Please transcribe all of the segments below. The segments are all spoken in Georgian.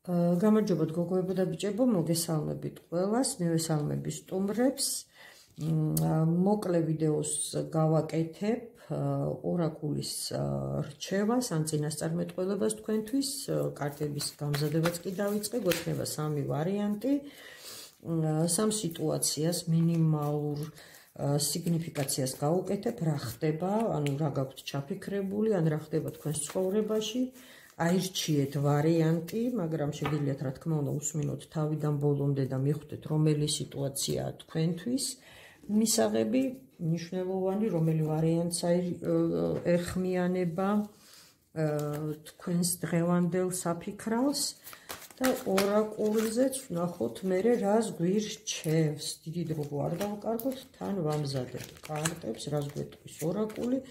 გამარჯობათ გოგოებო და ბიჭებო, მოგესალმებით ყველას, მივესალმები სტუმრებს. მოკლე ვიდეოს გავაკეთებ ორაკულის რჩევას, ან წინასწარმეტყველებას თქვენთვის, კარტების გამზადებაც კი დავიწყე, გვექნება სამი ვარიანტი, სამ სიტუაციას მინიმალურ სიგნიფიკაციას გავუკეთებ, რა ხდება, ანუ რა გაქვთ ჩაფიქრებული, ან რა ხდება თქვენს ცხოვრებაში. აირჩიეთ ვარიანტი, მაგრამ შეგიძლიათ რა თქმა უნდა უსმინოთ თავიდან ბოლომდე და მიხვდეთ რომელი სიტუაციაა თქვენთვის მისაღები, მნიშვნელოვანი, რომელი ვარიანტს ერხმიანება თქვენს დღევანდელ საფიქრავს და ორაკულზეც ვნახოთ მერე რას გვირჩევს. დიდი დრო არ დავკარგოთ, თან ვამზადებთ კარტებს, რას გვეტყვის ორაკული.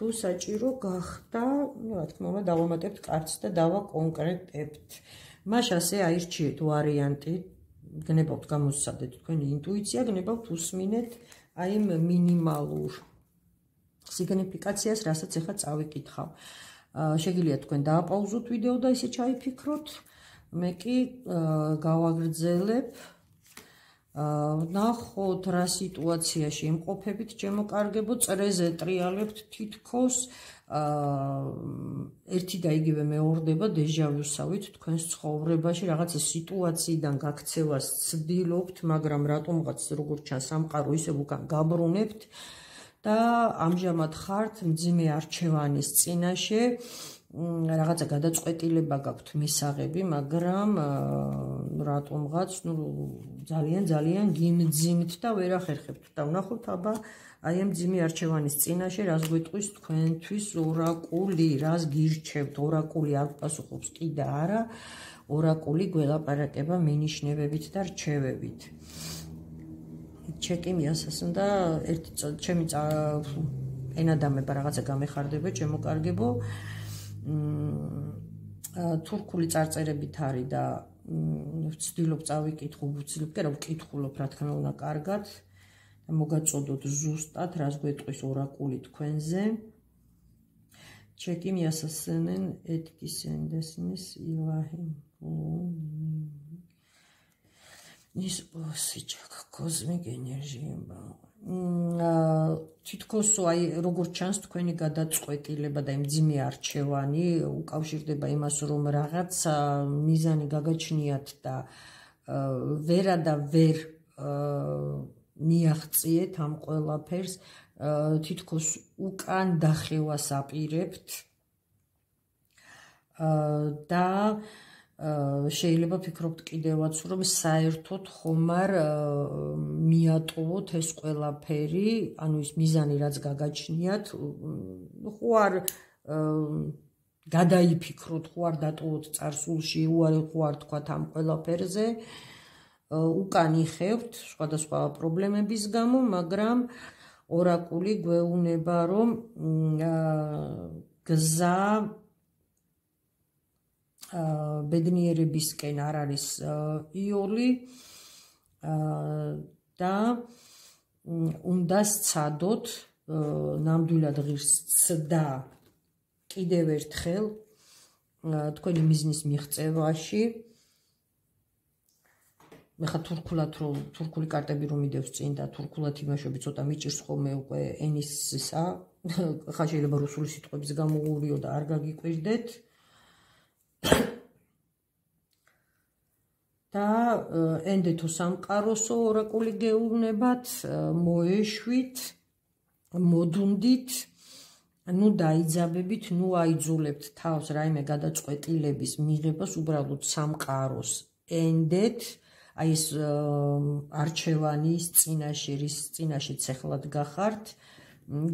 თუ საჭირო გახდა, რა თქმა უნდა, დავამატებთ კარტს და დავაკონკრეტებთ. მას ასე აირჩიეთ ვარიანტი, გნებავთ გამოსცადეთ თქვენი ინტუიცია, გნებავთ უსმინეთ აი იმ მინიმალურ სიგნიფიკაციას, რასაც ახლა წავიკითხავ. შეგიძლიათ თქვენ დააპაუზოთ ვიდეო და ისე ჩაიფიქროთ, მე კი გავაგრძელებ. ნახოთ რა სიტუაციაში იმყოფებით, ჩემო კარგებო, წრეზე ტრიალებთ თითქოს ერთი და იგივე მეორდება დეჟავიუსავით თქვენს ცხოვრებაში, რაღაცა სიტუაციიდან გაქცევას ცდილობთ, მაგრამ რატომღაც როგორც ჩანს სამყარო ისევ უკან გაბრუნებთ და ამჟამად ხართ მძიმე არჩევანის წინაშე. რაღაცა გადაწყვეტილება გაქვთ მისაღები, მაგრამ რატომღაც ძალიან გიმძიმთ და ვერ ახერხებთ და ვნახოთ აბა აი ამ მძიმე არჩევანის წინაშე რას გვეტყვის თქვენთვის ორაკული, რას გირჩევთ. ორაკული არ პასუხობს კი და არა, ორაკული გველაპარაკება მინიშნებებით და რჩევებით. ჩეკი მიასასუნდა ერთი ჩემი ენადამება რაღაცა გამეხარდება, ჩემო კარგებო. თურქული წარწერებით არის და ვცდილობ წავიკითხო, ვკითხულობ რა თქმა უნდა კარგად და მოგაწოდოთ ზუსტად რას გვეტყვის ორაკული თქვენზე. ჩეკი მიასასენენ ეთკისენდესნის ილაჰი ის ოსიჩაკ კოსმიკ ენერგია. თითქოს აი როგორც ჩანს თქვენი გადაწყვეტილება და მძიმე არჩევანი უკავშირდება იმას, რომ რაღაც მიზანი გაგაჩნიათ და ვერა და ვერ მიაღწიეთ ამ ყველაფერს, თითქოს უკან დახევას აპირებთ და შეიძლება ფიქრობთ კიდევაც, რომ საერთოდ ხომ არ მიატოვოთ ეს ყველაფერი, ანუ ის მიზანი რაც გაგაჩნიათ, ხო არ გადაიფიქროთ, ხო არ დატოვოთ წარსულში, ხო არ თქვათ ამ ყველაფერზე, უკან იხევთ სხვადასხვა პრობლემების გამო, მაგრამ ორაკული გვეუბნება, რომ გზა ბედნიერებისკენ არ არის იოლი და უნდა სცადოთ ნამდვილად ღირს ცდა კიდევ ერთხელ თქვენი მიზნის მიღწევაში. მე ხა თურქული კარტები რომ მიდევს წინ და თურქულად იმაშობი ცოტა მიჭირს ხოლმე უკვე ენისსა, ხა შეიძლება რუსული სიტყვების გამოუვლიო და არ გაგიკვირდეთ. და ენდეთო სამყაროსო ორაკული გეუბნებათ, მოეშვით, მოდუნდით, ნუ დაიძაბებით, ნუ აიძულებთ თავს რაიმე გადაწყვეტილების მიღებას, უბრალოდ სამყაროს ენდეთ, აი ეს არჩევანის წინაშე, რის წინაშეც ეხლად გახართ,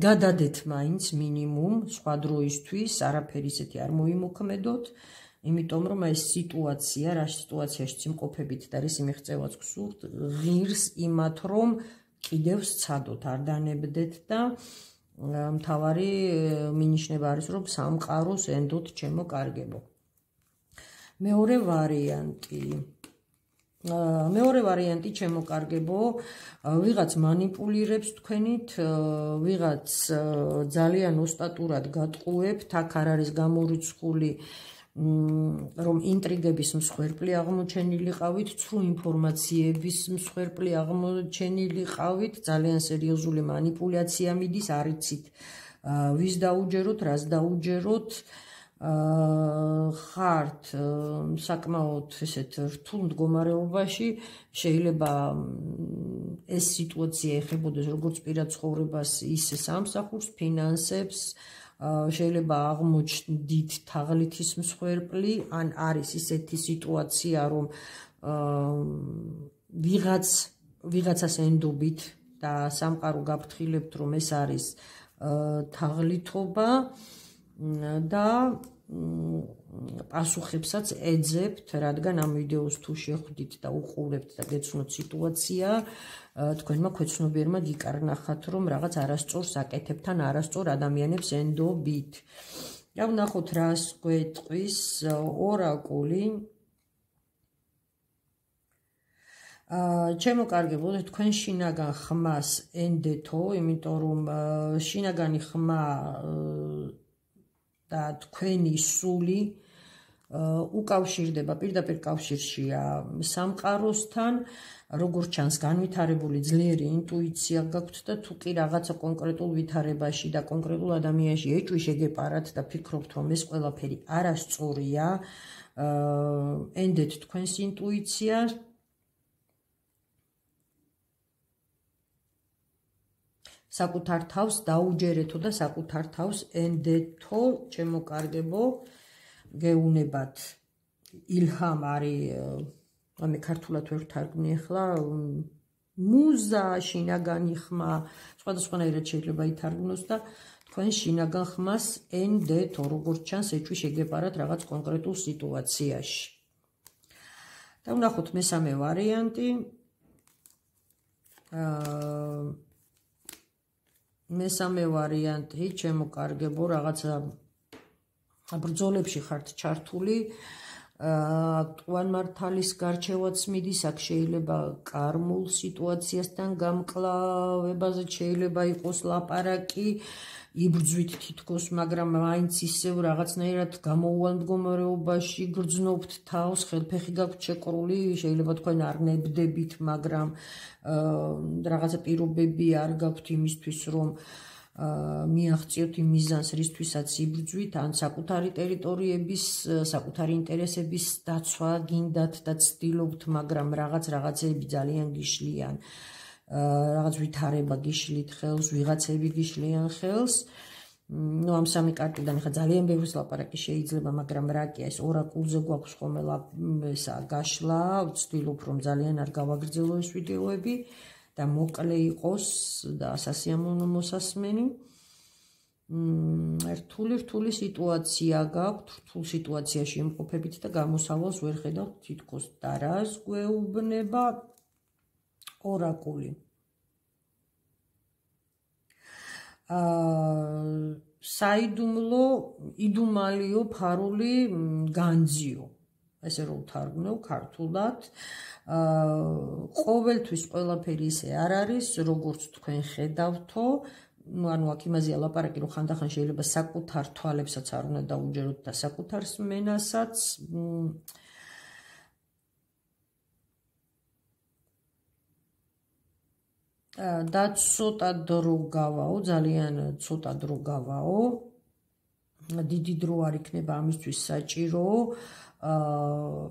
გადადეთ მაინც მინიმუმ სხვა დროისთვის, არაფერი ისეთი არ მოიმოქმედოთ. იმიტომ რომ ეს სიტუაცია, რა სიტუაციაშიც იმყოფებით და რის მიღწევაც გსურთ, ღირს იმათ, რომ კიდევ სცადოთ, არ დანებდეთ და მთავარი მინიშნება არის, რომ სამყაროს ენდოთ ჩემო კარგებო. მეორე ვარიანტი ჩემო კარგებო, ვიღაც მანიპულირებს თქვენით, ვიღაც ძალიან ოსტატურად გატყუებთ, აქ არ არის გამორიცხული რომ ინტრიგების მსხვერპლი აღმოჩენილიყავით, ცრუ ინფორმაციების მსხვერპლი აღმოჩენილიყავით, ძალიან სერიოზული მანიპულაცია მიდის, არ იცით ვის დაუჯეროთ, რას დაუჯეროთ, ხართ საკმაოდ ესეთ რთულ მდგომარეობაში, შეიძლება ეს სიტუაცია ეხებოდეს როგორც პირად ცხოვრებას, ისე სამსახურს, ფინანსებს, შეიძლება აღმოჩნდით თაღლითის მსხვერპლი, ან არის ისეთი სიტუაცია, რომ ვიღაცას ენდობით და სამყარო გაფრთხილებთ, რომ ეს არის თაღლითობა და პასუხებსაც ეძებთ, რადგან ამ ვიდეოს თუ შეხვდით და უყურებთ და გეცნოთ სიტუაცია, თქვენმა ქვეცნობიერმა გიკარნახათ, რომ რაღაც არასწორს აკეთებთ ან არასწორ ადამიანებს ენდობით. და ვნახოთ, რას გვეტყვის ორაკული. ჩემო კარგებო, თქვენ შინაგან ხმას ენდეთო, იმიტომ რომ შინაგანი ხმა და თქვენი სული უკავშირდება, პირდაპირ კავშირშია სამყაროსთან, როგორც ჩანს განვითარებული ძლიერი ინტუიცია გაქვთ და თუ კი რაღაცა კონკრეტულ ვითარებაში და კონკრეტულ ადამიანში ეჭვი შეგეპარათ და ფიქრობთ, რომ ეს ყველაფერი არასწორია, ენდეთ თქვენს ინტუიციას. საკუთარ თავს დაუჯერეთო და საკუთარ თავს ენდეთო, ჩემო კარგებო, გეუნებათ ილჰამ არის, მე ქართულად ვერ ვთარგმნი ახლა, მუზა, შინაგანი ხმა, სხვადასხვანაირად შეიძლება ითარგმნოს და თქვენ შინაგან ხმას ენდეთო, როგორც ჩანს, ეჭვი შეგეპარათ რაღაც კონკრეტულ სიტუაციაში. და ვნახოთ მესამე ვარიანტი. მესამე ვარიანტი, ჩემო კარგებო, რაღაცა ბრძოლებში ხართ ჩართული, მართალის გარჩევაც მიდის, აქ შეიძლება კარმულ სიტუაციასთან გამკლავებაზე შეიძლება იყოს ლაპარაკი, იბრძვით თითქოს, მაგრამ მაინც ისევ რაღაცნაირად გამოუვალ მდგომარეობაში გრძნობთ თავს, ხელფეხი გაქვთ შეკრული, შეიძლება თქვენ არ ნებდებით, მაგრამ რაღაცა პირობები არ გაქვთ იმისთვის, რომ მიაღწიოთ იმ მიზანს, რისთვისაც იბრძვით, ან საკუთარი ტერიტორიების, საკუთარი ინტერესების დაცვა გინდათ და ცდილობთ, მაგრამ რაღაცეები ძალიან გიშლიან, რაღაც ვითარება გიშლით ხელს, ვიღაცები გიშლიან ხელს. ამ სამი კარტიდან ხა ძალიან ბევრი ლაპარაკი შეიძლება, მაგრამ რა კი ეს ორაკულზე გვაქვს ხოლმე ესა გაშლა, ვცდილობ რომ ძალიან არ გავაგრძელო ეს ვიდეოები და მოკლე იყოს და სასიამოვნო მოსასმენი. რთული სიტუაცია გაქვთ, რთულ სიტუაციაში იმყოფებით და გამოსავალს ვერ ხედავთ თითქოს და რას გვეუბნება ორაკული. საიდუმლო, იდუმალიო, ფარული, განძიო. ესე რომ ვთარგმნევ ქართულად. ყოველთვის ყველაფერი ისე არ არის, როგორც თქვენ ხედავთო. ანუ აქ იმაზეა ლაპარაკი, რომ ხანდახან შეიძლება საკუთარ თვალებსაც არ უნდა დაუჯეროთ და საკუთარ სმენასაც. და ცოტა დრო გავაო, ძალიან ცოტა დრო გავაო. დიდი დრო არ იქნება ამისთვის საჭირო.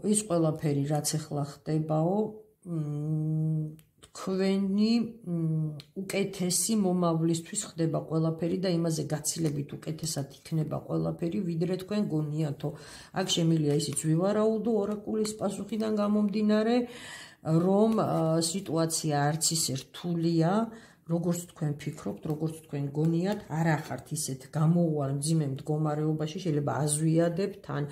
ის ყველაფერი რაც ახლა ხდებაო, თქვენი უკეთესი მომავლისთვის ხდება ყველაფერი და იმაზე გაცილებით უკეთესად იქნება ყველაფერი, ვიდრე თქვენ გონიათო. აქ შემიძლია ისიც ვივარაუდო ორაკულის პასუხიდან გამომდინარე, რომ სიტუაცია არც ისე რთულია, როგორც თქვენ ფიქრობთ, როგორც თქვენ გონიათ, არ ახართ ისეთ გამოუვალ მძიმე მდგომარეობაში, შეიძლება აზვიადებთ, ან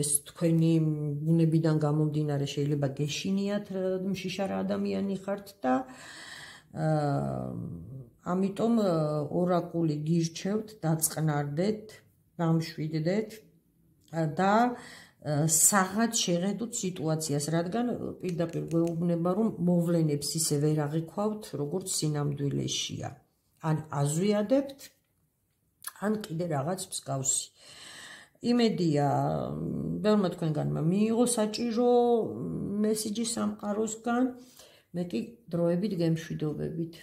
ეს თქვენი ბუნებიდან გამომდინარე შეიძლება გეშინიათ, მშიშარა ადამიანი ხართ და ამიტომ ორაკული გირჩევთ, დაწყნარდეთ, გამშვიდდეთ და საღად შეხედოთ სიტუაციას, რადგან პირდაპირ გვეუბნება, რომ მოვლენებს ისე ვერ აღიქვავთ, როგორც სინამდვილეშია. ან აზვიადებთ, ან კიდე რაღაც მსგავსი. იმედია ბევრმა თქვენგანმა მიიღო საჭირო მესიჯი სამყაროსგან, მე კი დროებით გემშვიდობებით.